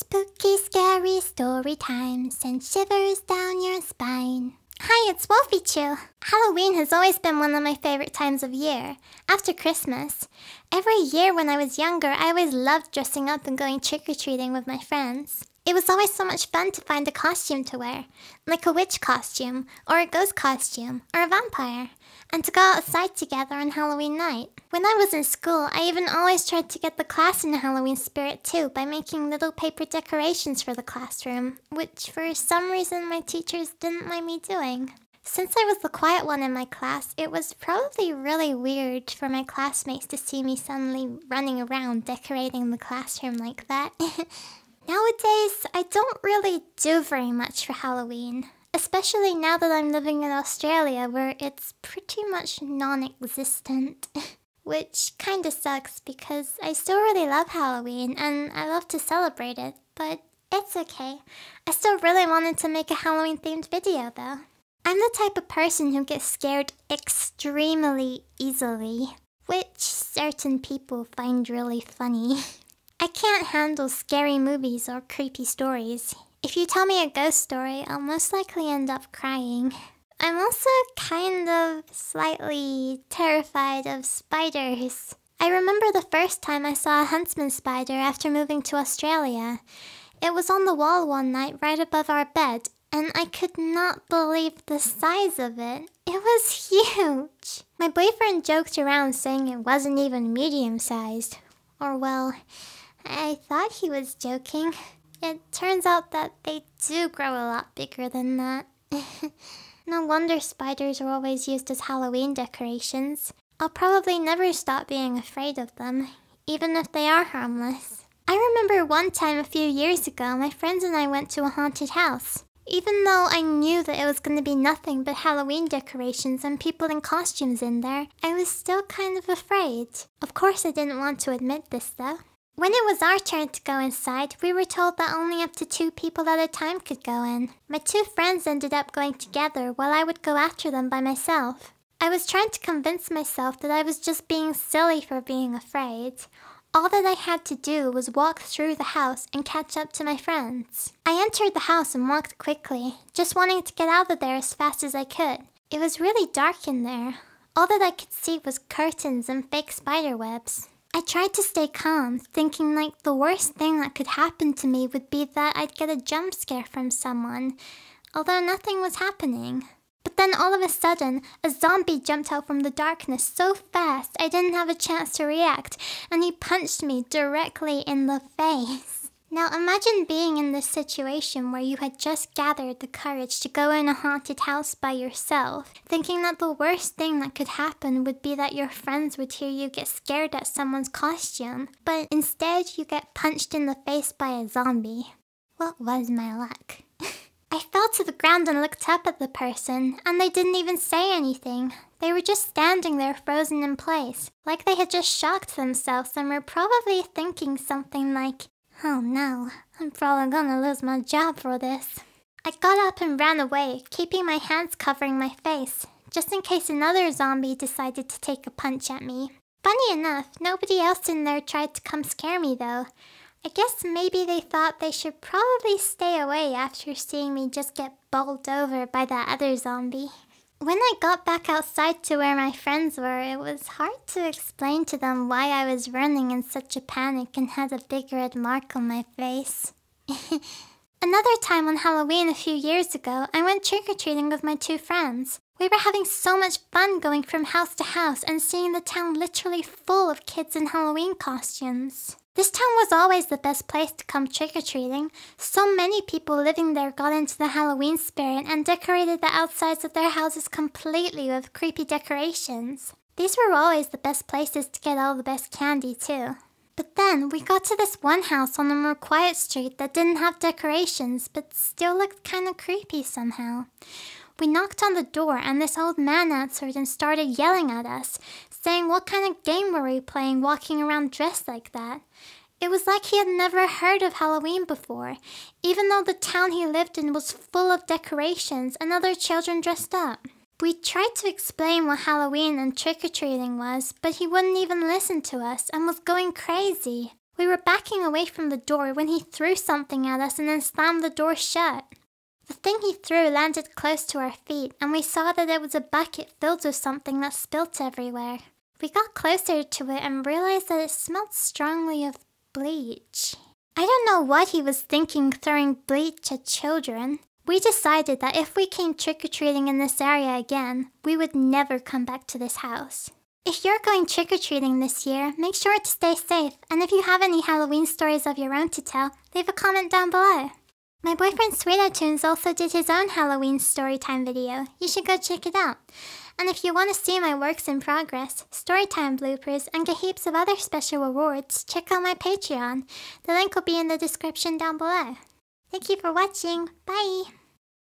Spooky, scary story time send shivers down your spine. Hi, it's Wolfychu. Halloween has always been one of my favorite times of year, after Christmas. Every year when I was younger, I always loved dressing up and going trick-or-treating with my friends. It was always so much fun to find a costume to wear, like a witch costume, or a ghost costume, or a vampire, and to go outside together on Halloween night. When I was in school, I even always tried to get the class in the Halloween spirit too by making little paper decorations for the classroom, which for some reason my teachers didn't mind me doing. Since I was the quiet one in my class, it was probably really weird for my classmates to see me suddenly running around decorating the classroom like that. Nowadays, I don't really do very much for Halloween, especially now that I'm living in Australia where it's pretty much non-existent. Which kinda sucks because I still really love Halloween and I love to celebrate it, but it's okay. I still really wanted to make a Halloween themed video though. I'm the type of person who gets scared extremely easily, which certain people find really funny. I can't handle scary movies or creepy stories. If you tell me a ghost story, I'll most likely end up crying. I'm also kind of slightly terrified of spiders. I remember the first time I saw a huntsman spider after moving to Australia. It was on the wall one night right above our bed, and I could not believe the size of it. It was huge. My boyfriend joked around saying it wasn't even medium-sized. Or well, I thought he was joking. It turns out that they do grow a lot bigger than that. No wonder spiders are always used as Halloween decorations. I'll probably never stop being afraid of them, even if they are harmless. I remember one time a few years ago, my friends and I went to a haunted house. Even though I knew that it was going to be nothing but Halloween decorations and people in costumes in there, I was still kind of afraid. Of course I didn't want to admit this though. When it was our turn to go inside, we were told that only up to 2 people at a time could go in. My 2 friends ended up going together while I would go after them by myself. I was trying to convince myself that I was just being silly for being afraid. All that I had to do was walk through the house and catch up to my friends. I entered the house and walked quickly, just wanting to get out of there as fast as I could. It was really dark in there. All that I could see was curtains and fake spider webs. I tried to stay calm, thinking like the worst thing that could happen to me would be that I'd get a jump scare from someone, although nothing was happening. But then all of a sudden, a zombie jumped out from the darkness so fast I didn't have a chance to react, and he punched me directly in the face. Now imagine being in this situation where you had just gathered the courage to go in a haunted house by yourself, thinking that the worst thing that could happen would be that your friends would hear you get scared at someone's costume, but instead you get punched in the face by a zombie. What was my luck? I fell to the ground and looked up at the person, and they didn't even say anything. They were just standing there frozen in place, like they had just shocked themselves and were probably thinking something like, "Oh no, I'm probably gonna lose my job for this." I got up and ran away, keeping my hands covering my face, just in case another zombie decided to take a punch at me. Funny enough, nobody else in there tried to come scare me though. I guess maybe they thought they should probably stay away after seeing me just get bowled over by that other zombie. When I got back outside to where my friends were, it was hard to explain to them why I was running in such a panic and had a big red mark on my face. Another time on Halloween a few years ago, I went trick-or-treating with my 2 friends. We were having so much fun going from house to house and seeing the town literally full of kids in Halloween costumes. This town was always the best place to come trick-or-treating. So many people living there got into the Halloween spirit and decorated the outsides of their houses completely with creepy decorations. These were always the best places to get all the best candy too. But then we got to this one house on a more quiet street that didn't have decorations but still looked kinda creepy somehow. We knocked on the door and this old man answered and started yelling at us, saying what kind of game were we playing walking around dressed like that. It was like he had never heard of Halloween before, even though the town he lived in was full of decorations and other children dressed up. We tried to explain what Halloween and trick-or-treating was, but he wouldn't even listen to us and was going crazy. We were backing away from the door when he threw something at us and then slammed the door shut. The thing he threw landed close to our feet, and we saw that it was a bucket filled with something that spilt everywhere. We got closer to it and realized that it smelled strongly of bleach. I don't know what he was thinking throwing bleach at children. We decided that if we came trick-or-treating in this area again, we would never come back to this house. If you're going trick-or-treating this year, make sure to stay safe, and if you have any Halloween stories of your own to tell, leave a comment down below. My boyfriend Sweetotunes also did his own Halloween storytime video. You should go check it out. And if you want to see my works in progress, storytime bloopers, and get heaps of other special rewards, check out my Patreon. The link will be in the description down below. Thank you for watching. Bye!